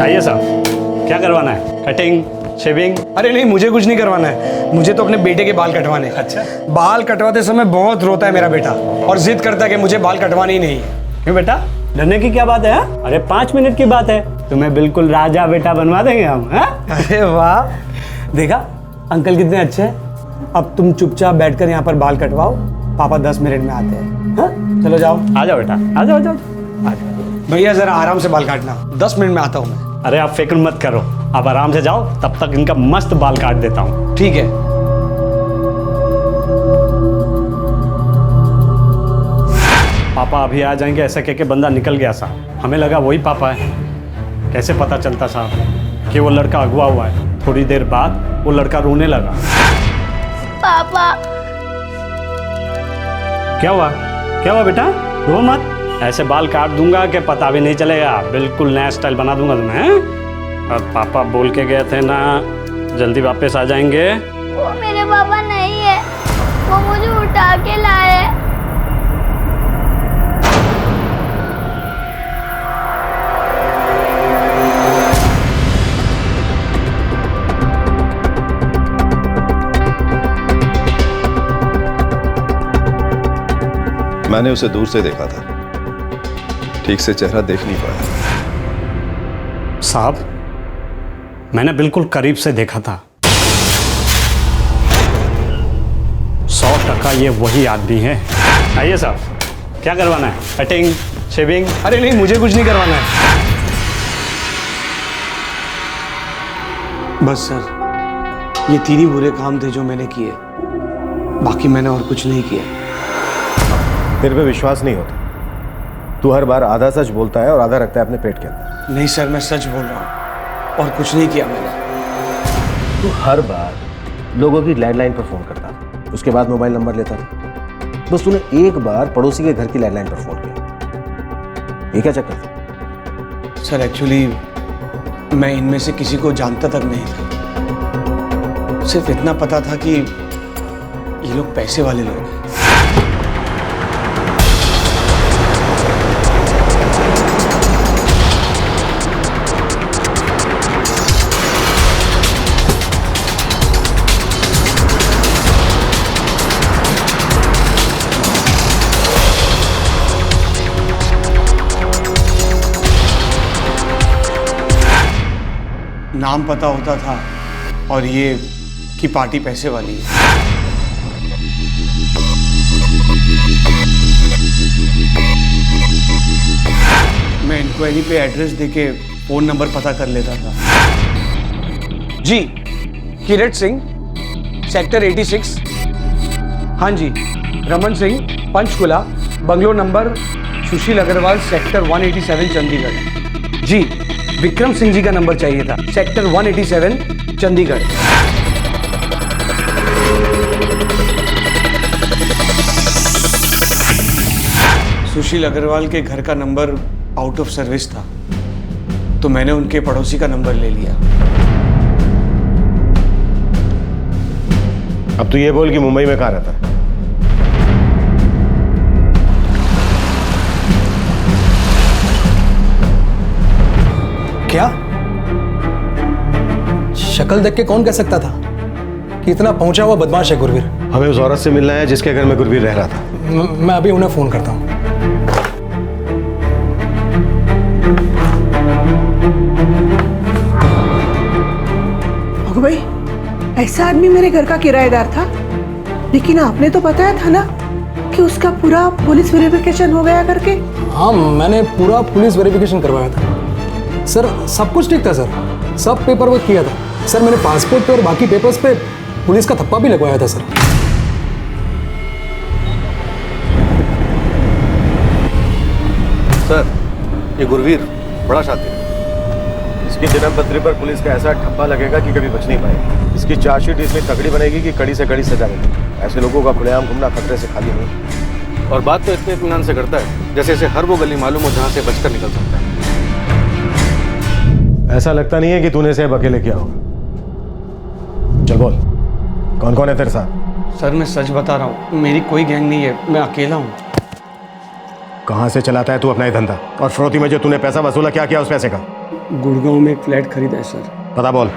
आइए साहब, क्या करवाना है? Cutting, shaving? अरे नहीं, मुझे कुछ नहीं करवाना है, मुझे तो अपने बेटे के बाल कटवाने हैं। अच्छा। बाल कटवाते समय बहुत रोता है मेरा बेटा और जिद करता है कि मुझे बाल कटवाने ही नहीं है। क्यों बेटा, डरने की क्या बात है? अरे 5 मिनट की बात है, तुम्हें बिल्कुल राजा बेटा बनवा देंगे हम। अरे वाह, देखा अंकल कितने अच्छे हैं। अब तुम चुपचाप बैठकर यहाँ पर बाल कटवाओ, पापा 10 मिनट में आते हैं। हाँ? चलो जाओ। आ जाओ बेटा, आ जाओ, आ जाओ। भैया जरा आराम से बाल काटना, 10 मिनट में आता हूँ मैं। अरे आप फिक्र मत करो, आप आराम से जाओ, तब तक इनका मस्त बाल काट देता हूँ। ठीक है। पापा अभी आ जाएंगे ऐसा कह के बंदा निकल गया साहब। हमें लगा वही पापा है, कैसे पता चलता साहब कि वो लड़का अगवा हुआ है। थोड़ी देर बाद वो लड़का रोने लगा। पापा। क्या हुआ? क्या हुआ बेटा? रो मत, ऐसे बाल काट दूंगा कि पता भी नहीं चलेगा, बिल्कुल नया स्टाइल बना दूंगा तुम्हें। और पापा बोल के गए थे ना, जल्दी वापस आ जाएंगे। वो मेरे पापा नहीं है, वो मुझे उठा के लाए। मैंने उसे दूर से देखा था, ठीक से चेहरा देख नहीं पाया। साहब, मैंने बिल्कुल करीब से देखा था। 100% ये वही आदमी है। आइए साहब, क्या करवाना है? Cutting, shaving? अरे नहीं, मुझे कुछ नहीं करवाना है। बस सर, ये 3 ही बुरे काम थे जो मैंने किए, बाकी मैंने और कुछ नहीं किया। तेरे पे विश्वास नहीं होता, तू हर बार आधा सच बोलता है और आधा रखता है अपने पेट के अंदर। नहीं सर, मैं सच बोल रहा हूँ और कुछ नहीं किया मैंने। तू हर बार लोगों की लैंडलाइन पर फोन करता था, उसके बाद मोबाइल नंबर लेता था। बस तूने एक बार पड़ोसी के घर की लैंडलाइन पर फोन किया, ये क्या चक्कर था? सर एक्चुअली मैं इनमें से किसी को जानता तक नहीं था, सिर्फ इतना पता था कि ये लोग पैसे वाले लोग हैं। नाम पता होता था और ये कि पार्टी पैसे वाली है। मैं इंक्वायरी पे एड्रेस देके फोन नंबर पता कर लेता था। जी, किरट सिंह, सेक्टर 86। हाँ जी, रमन सिंह, पंचकुला, बंगलो नंबर सुशील अग्रवाल, सेक्टर 187 चंडीगढ़। जी, विक्रम सिंह जी का नंबर चाहिए था, सेक्टर 187 चंडीगढ़। सुशील अग्रवाल के घर का नंबर आउट ऑफ सर्विस था, तो मैंने उनके पड़ोसी का नंबर ले लिया। अब तू ये बोल कि मुंबई में कहाँ रहता है? क्या? शक्ल देख के कौन कह सकता था कि इतना पहुंचा हुआ बदमाश है गुरवीर? हमें उस औरत से मिलना है जिसके घर में गुरवीर रह रहा था। मैं अभी उन्हें फोन करता हूं। भाई, ऐसा आदमी मेरे घर का किराएदार था, लेकिन आपने तो बताया था ना कि उसका पूरा पुलिस वेरिफिकेशन हो गया करके। हाँ, मैंने पूरा पुलिस वेरिफिकेशन करवाया था सर, सब कुछ ठीक था सर, सब पेपर वर्क किया था सर। मैंने पासपोर्ट पे और बाकी पेपर्स पे पुलिस का थप्पा भी लगवाया था सर। सर, ये गुरवीर बड़ा शातिर है। इसकी जन्मपत्री पर पुलिस का ऐसा ठप्पा लगेगा कि कभी बच नहीं पाएगी। इसकी चार्जशीट इतनी तगड़ी बनेगी कि कड़ी से कड़ी सजा मिलेगी। ऐसे लोगों का खुलेआम घूमना खतरे से खाली नहीं। और बात तो इतने इत्मीनान से करता है जैसे इसे हर वो गली मालूम हो जहाँ से बचकर निकल सकता है। ऐसा लगता नहीं है कि तूने इसे अब अकेले किया होगा। चल बोल, कौन कौन है तेरे साथ? सर मैं सच बता रहा हूँ, मेरी कोई गैंग नहीं है, मैं अकेला हूँ। कहाँ से चलाता है तू अपना ये धंधा? और फिरौती में जो तूने पैसा वसूला, क्या किया उस पैसे का? गुड़गांव में एक फ्लैट खरीदा है सर। पता बोल।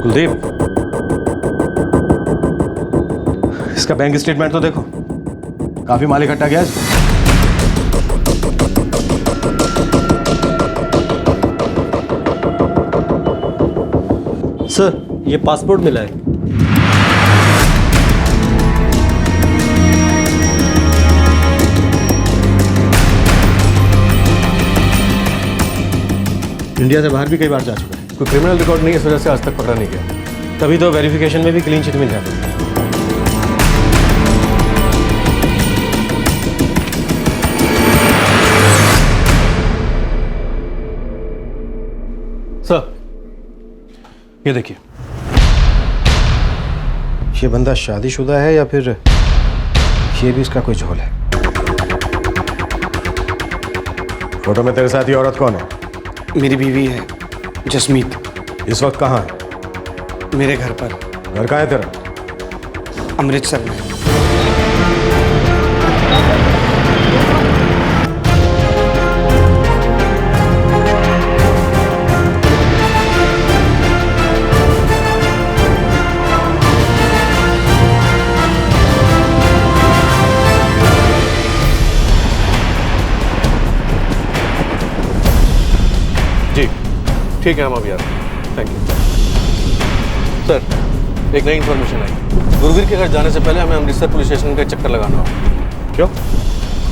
कुलदीप, इसका बैंक स्टेटमेंट तो देखो, काफी माल इकट्ठा गया है। सर ये पासपोर्ट मिला है। इंडिया से बाहर भी कई बार जा चुका है। कोई क्रिमिनल रिकॉर्ड नहीं है, इस वजह से आज तक पकड़ा नहीं गया। तभी तो वेरिफिकेशन में भी क्लीन चिट मिल जाती है। सर ये देखिए, ये बंदा शादीशुदा है या फिर ये भी इसका कोई झोल है? फोटो में तेरे साथ ये औरत कौन है? मेरी बीवी है जसमीत। इस वक्त कहाँ है? मेरे घर पर। घर कहाँ है तेरा? अमृतसर में। जी ठीक है, हम अभी आते हैं। Thank you sir. एक नई इन्फॉर्मेशन आई, गुरवीर के घर जाने से पहले हमें अमृतसर पुलिस स्टेशन का चक्कर लगाना होगा। क्यों?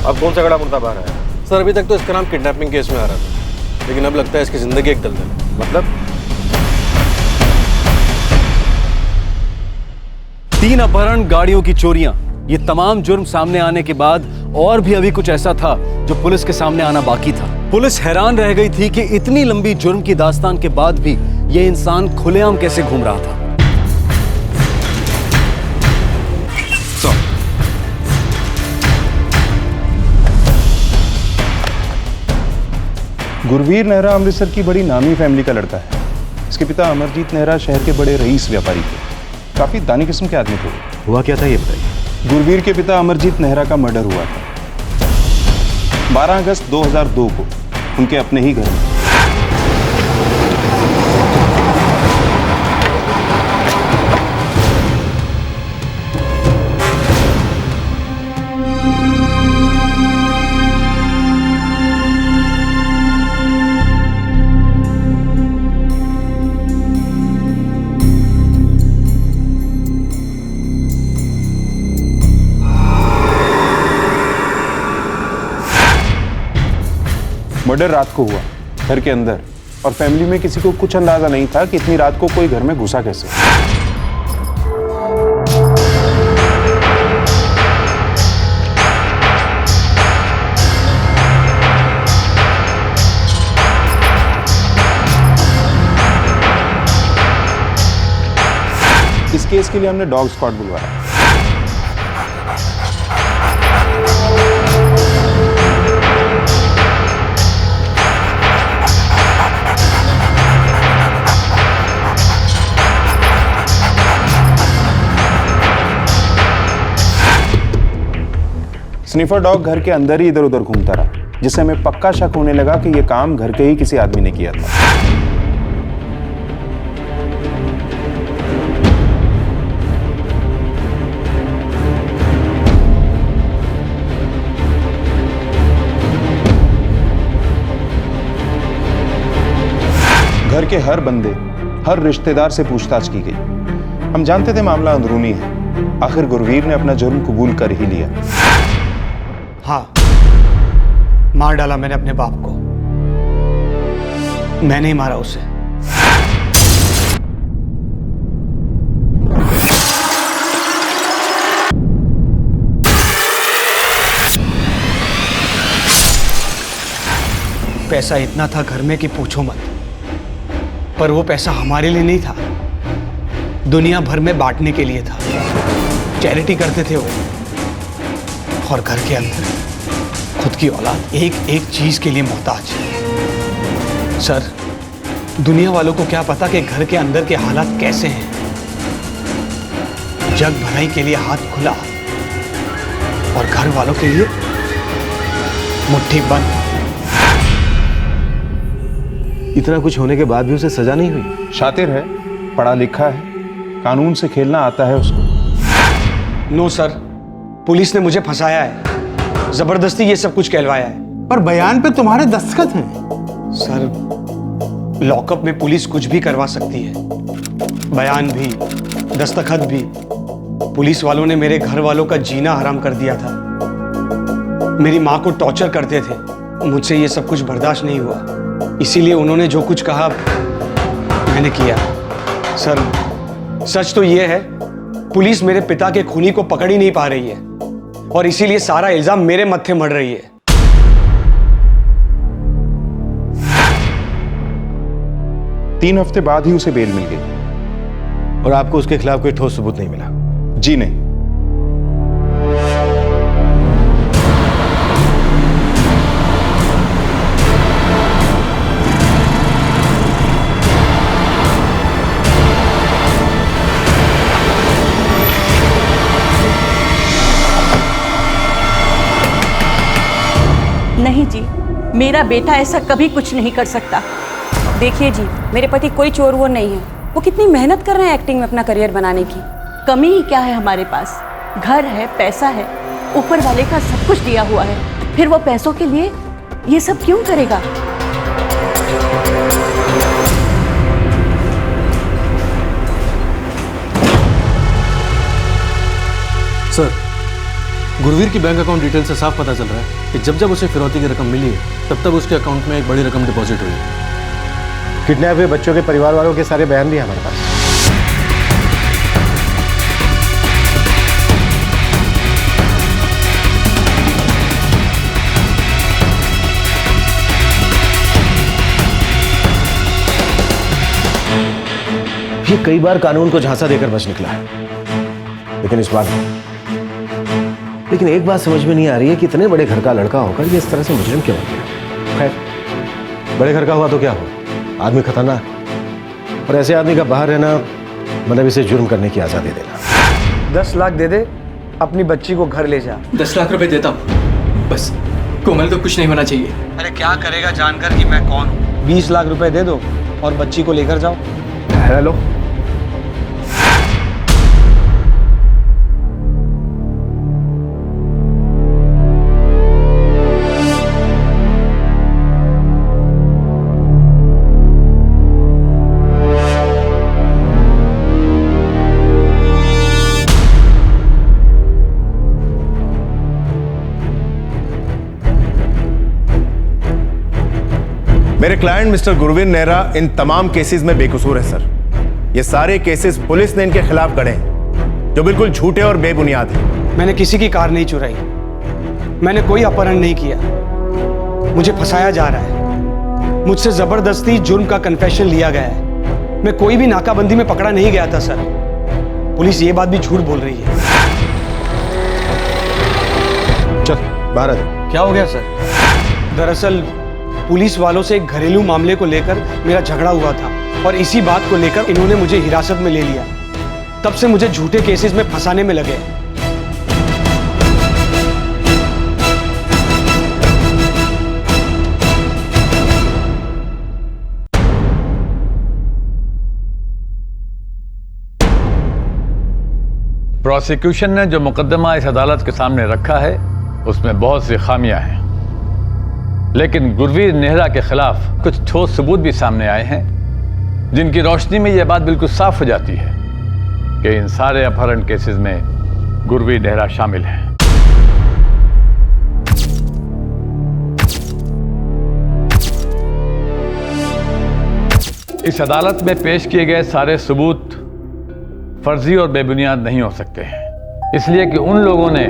अब कौन सा गड़ा मुर्दा बाहर आया? सर अभी तक तो इसका नाम किडनैपिंग केस में आ रहा था, लेकिन अब लगता है इसकी जिंदगी एक दलदल है। मतलब? 3 अपहरण, गाड़ियों की चोरियां, ये तमाम जुर्म सामने आने के बाद और भी अभी कुछ ऐसा था जो पुलिस के सामने आना बाकी था। पुलिस हैरान रह गई थी कि इतनी लंबी जुर्म की दास्तान के बाद भी ये इंसान खुलेआम कैसे घूम रहा था। गुरवीर नेहरा अमृतसर की बड़ी नामी फैमिली का लड़का है। इसके पिता अमरजीत नेहरा शहर के बड़े रईस व्यापारी थे, काफी दानी किस्म के आदमी थे। हुआ क्या था ये बताइए। गुरवीर के पिता अमरजीत नेहरा का मर्डर हुआ था 12 अगस्त 2002 को उनके अपने ही घर में। मर्डर रात को हुआ घर के अंदर, और फैमिली में किसी को कुछ अंदाजा नहीं था कि इतनी रात को कोई घर में घुसा कैसे। इस केस के लिए हमने डॉग स्क्वाड बुलवाया। स्निफर डॉग घर के अंदर ही इधर उधर घूमता रहा, जिससे हमें पक्का शक होने लगा कि यह काम घर के ही किसी आदमी ने किया था। घर के हर बंदे, हर रिश्तेदार से पूछताछ की गई। हम जानते थे मामला अंदरूनी है। आखिर गुरवीर ने अपना जुर्म कबूल कर ही लिया। हाँ, मार डाला मैंने अपने बाप को। मैंने ही मारा उसे। पैसा इतना था घर में कि पूछो मत, पर वो पैसा हमारे लिए नहीं था, दुनिया भर में बांटने के लिए था। चैरिटी करते थे वो, और घर के अंदर खुद की औलाद एक एक चीज के लिए मोहताज। सर, दुनिया वालों को क्या पता कि घर के अंदर के हालात कैसे हैं। जग भराई के लिए हाथ खुला और घर वालों के लिए मुट्ठी बंद। इतना कुछ होने के बाद भी उसे सजा नहीं हुई? शातिर है, पढ़ा लिखा है, कानून से खेलना आता है उसको। नो सर, पुलिस ने मुझे फंसाया है, जबरदस्ती ये सब कुछ कहलवाया है। पर बयान पे तुम्हारे दस्तखत हैं। सर, लॉकअप में पुलिस कुछ भी करवा सकती है, बयान भी, दस्तखत भी। पुलिस वालों ने मेरे घर वालों का जीना हराम कर दिया था। मेरी माँ को टॉर्चर करते थे, मुझसे ये सब कुछ बर्दाश्त नहीं हुआ, इसीलिए उन्होंने जो कुछ कहा मैंने किया। सर, सच तो ये है, पुलिस मेरे पिता के खूनी को पकड़ ही नहीं पा रही है, और इसीलिए सारा इल्जाम मेरे मत्थे मढ़ रही है। 3 हफ्ते बाद ही उसे बेल मिल गई। और आपको उसके खिलाफ कोई ठोस सबूत नहीं मिला? जी नहीं। नहीं जी, मेरा बेटा ऐसा कभी कुछ नहीं कर सकता। देखिए जी, मेरे पति कोई चोर वोर नहीं है। वो कितनी मेहनत कर रहे हैं एक्टिंग में अपना करियर बनाने की। कमी ही क्या है हमारे पास? घर है, पैसा है, ऊपर वाले का सब कुछ दिया हुआ है। फिर वो पैसों के लिए ये सब क्यों करेगा? सर, गुरवीर की बैंक अकाउंट डिटेल से साफ पता चल रहा है कि जब जब उसे फिरौती की रकम मिली है, तब तब उसके अकाउंट में एक बड़ी रकम डिपॉजिट हुई है। किडनैप हुए बच्चों के परिवार वालों के सारे बयान भी हमारे पास। ये कई बार कानून को झांसा देकर बच निकला है, लेकिन इस बार नहीं। लेकिन एक बात समझ में नहीं आ रही है कि इतने बड़े घर का लड़का होकर ये इस तरह से मुजरिम क्यों हो गया? खैर, बड़े घर का हुआ तो क्या हो, आदमी खतरनाक, और ऐसे आदमी का बाहर रहना मतलब इसे जुर्म करने की आज़ादी देना। 10 लाख दे दे, अपनी बच्ची को घर ले जा। 10 लाख रुपए देता हूँ, बस कोमल को कुछ नहीं होना चाहिए। अरे क्या करेगा जानकर कि मैं कौन हूँ? 20 लाख रुपए दे दो और बच्ची को लेकर जाओ। हेलो, मेरे क्लाइंट मिस्टर गुरवीर नेहरा इन तमाम केसेस में बेकसूर है सर। ये सारे केसेस पुलिस ने इनके खिलाफ गढ़े हैं, जो बिल्कुल झूठे और बेबुनियाद हैं। मैंने किसी की कार नहीं चुराई, मैंने कोई अपहरण नहीं किया, मुझे फंसाया जा रहा है, मुझसे जबरदस्ती जुर्म का कन्फेशन लिया गया है। मैं कोई भी नाकाबंदी में पकड़ा नहीं गया था सर। पुलिस ये बात भी झूठ बोल रही है। चल बाहर आ जा। क्या हो गया सर? दरअसल पुलिस वालों से एक घरेलू मामले को लेकर मेरा झगड़ा हुआ था, और इसी बात को लेकर इन्होंने मुझे हिरासत में ले लिया। तब से मुझे झूठे केसेस में फंसाने में लगे। प्रोसिक्यूशन ने जो मुकदमा इस अदालत के सामने रखा है उसमें बहुत सी खामियां हैं, लेकिन गुरवीर नेहरा के खिलाफ कुछ ठोस सबूत भी सामने आए हैं जिनकी रोशनी में यह बात बिल्कुल साफ हो जाती है कि इन सारे अपहरण केसेस में गुरवीर नेहरा शामिल है। इस अदालत में पेश किए गए सारे सबूत फर्जी और बेबुनियाद नहीं हो सकते हैं, इसलिए कि उन लोगों ने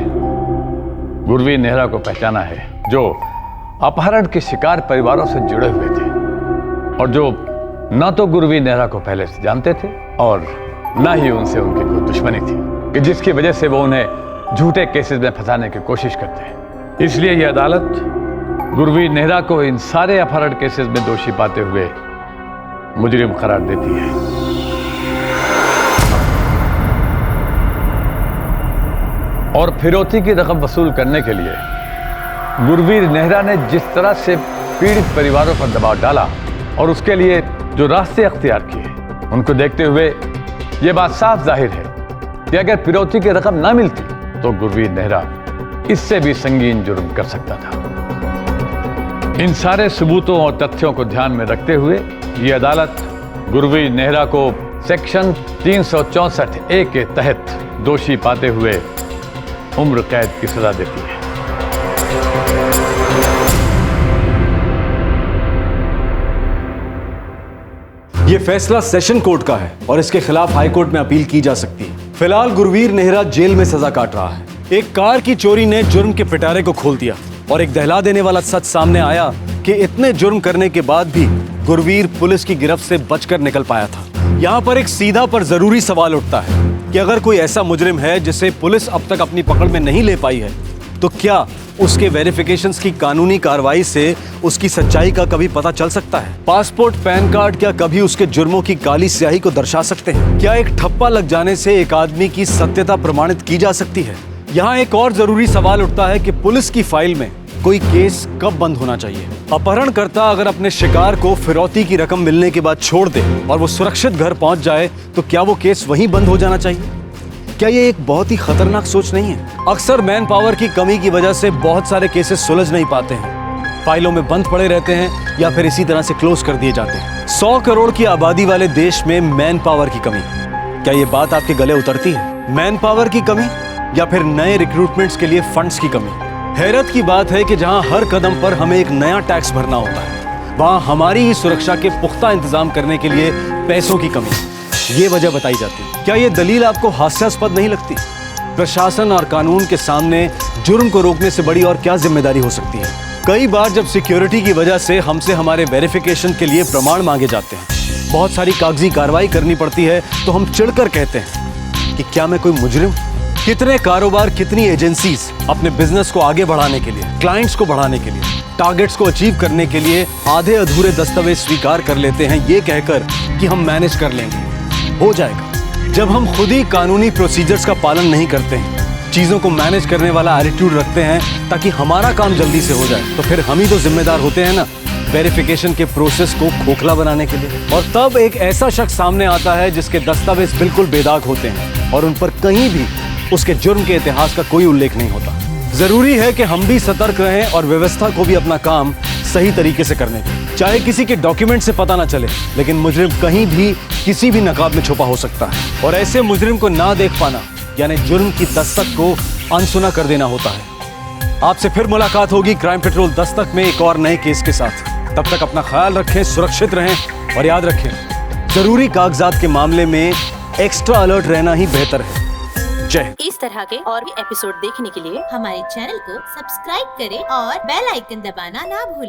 गुरवीर नेहरा को पहचाना है जो अपहरण के शिकार परिवारों से जुड़े हुए थे और जो न तो गुरवीर नेहरा को पहले से जानते थे और न ही उनसे उनकी कोई दुश्मनी थी कि जिसकी वजह से वो उन्हें झूठे केसेस में फंसाने की कोशिश करते हैं। इसलिए यह अदालत गुरवीर नेहरा को इन सारे अपहरण केसेस में दोषी पाते हुए मुजरिम करार देती है। और फिरौती की रकम वसूल करने के लिए गुरवीर नेहरा ने जिस तरह से पीड़ित परिवारों पर दबाव डाला और उसके लिए जो रास्ते अख्तियार किए, उनको देखते हुए यह बात साफ जाहिर है कि अगर फिरौती की रकम ना मिलती तो गुरवीर नेहरा इससे भी संगीन जुर्म कर सकता था। इन सारे सबूतों और तथ्यों को ध्यान में रखते हुए ये अदालत गुरवीर नेहरा को सेक्शन 364A के तहत दोषी पाते हुए उम्र कैद की सजा देती है। यह फैसला सेशन कोर्ट का है और इसके खिलाफ हाई कोर्ट में अपील की जा सकती है। फिलहाल गुरवीर नेहरा जेल में सजा काट रहा है। एक कार की चोरी ने जुर्म के पिटारे को खोल दिया और एक दहला देने वाला सच सामने आया कि इतने जुर्म करने के बाद भी गुरवीर पुलिस की गिरफ्त से बचकर निकल पाया था। यहाँ पर एक सीधा पर जरूरी सवाल उठता है कि अगर कोई ऐसा मुजरिम है जिसे पुलिस अब तक अपनी पकड़ में नहीं ले पाई है, तो क्या उसके वेरिफिकेशंस की कानूनी कार्रवाई से उसकी सच्चाई का कभी पता चल सकता है? पासपोर्ट, पैन कार्ड क्या कभी उसके जुर्मों की काली स्याही को दर्शा सकते हैं? क्या एक ठप्पा लग जाने से एक आदमी की सत्यता प्रमाणित की जा सकती है? यहाँ एक और जरूरी सवाल उठता है कि पुलिस की फाइल में कोई केस कब बंद होना चाहिए? अपहरणकर्ता अगर अपने शिकार को फिरौती की रकम मिलने के बाद छोड़ दे और वो सुरक्षित घर पहुंच जाए, तो क्या वो केस वहीं बंद हो जाना चाहिए? क्या ये एक बहुत ही खतरनाक सोच नहीं है? अक्सर मैन पावर की कमी की वजह से बहुत सारे केसेस सुलझ नहीं पाते हैं, फाइलों में बंद पड़े रहते हैं या फिर इसी तरह से क्लोज कर दिए जाते हैं। 100 करोड़ की आबादी वाले देश में मैन पावर की कमी, क्या ये बात आपके गले उतरती है? मैन पावर की कमी या फिर नए रिक्रूटमेंट्स के लिए फंड्स की कमी? हैरत की बात है कि जहां हर कदम पर हमें एक नया टैक्स भरना होता है, वहां हमारी ही सुरक्षा के पुख्ता इंतजाम करने के लिए पैसों की कमी, ये वजह बताई जाती है। क्या ये दलील आपको हास्यास्पद नहीं लगती? प्रशासन और कानून के सामने जुर्म को रोकने से बड़ी और क्या जिम्मेदारी हो सकती है? कई बार जब सिक्योरिटी की वजह से हमसे हमारे वेरिफिकेशन के लिए प्रमाण मांगे जाते हैं, बहुत सारी कागजी कार्रवाई करनी पड़ती है, तो हम चिढ़कर कहते हैं कि क्या मैं कोई मुजरिम? कितने कारोबार, कितनी एजेंसीज अपने बिजनेस को आगे बढ़ाने के लिए, क्लाइंट्स को बढ़ाने के लिए, टारगेट्स को अचीव करने के लिए आधे अधूरे दस्तावेज स्वीकार कर लेते हैं ये कहकर कि हम मैनेज कर लेंगे, हो जाएगा। जब हम खुद ही कानूनी प्रोसीजर्स का पालन नहीं करते हैं, चीजों को मैनेज करने वाला एटीट्यूड रखते हैं ताकि हमारा काम जल्दी से हो जाए, तो फिर हम ही तो जिम्मेदार होते हैं ना वेरिफिकेशन के प्रोसेस को खोखला बनाने के लिए। और तब एक ऐसा शख्स सामने आता है जिसके दस्तावेज बिल्कुल बेदाग होते हैं और उन पर कहीं भी उसके जुर्म के इतिहास का कोई उल्लेख नहीं होता। जरूरी है कि हम भी सतर्क रहें और व्यवस्था को भी अपना काम सही तरीके से करने दें। चाहे किसी के डॉक्यूमेंट से पता ना चले, लेकिन मुजरिम कहीं भी किसी भी नकाब में छुपा हो सकता है और ऐसे मुजरिम को ना देख पाना यानी जुर्म की दस्तक को अनसुना कर देना होता है। आपसे फिर मुलाकात होगी क्राइम पेट्रोल दस्तक में एक और नए केस के साथ। तब तक अपना ख्याल रखें, सुरक्षित रहें और याद रखें, जरूरी कागजात के मामले में एक्स्ट्रा अलर्ट रहना ही बेहतर है। जय। इस तरह के और भी एपिसोड देखने के लिए हमारे चैनल को सब्सक्राइब करें और बेल आइकन दबाना ना भूलें।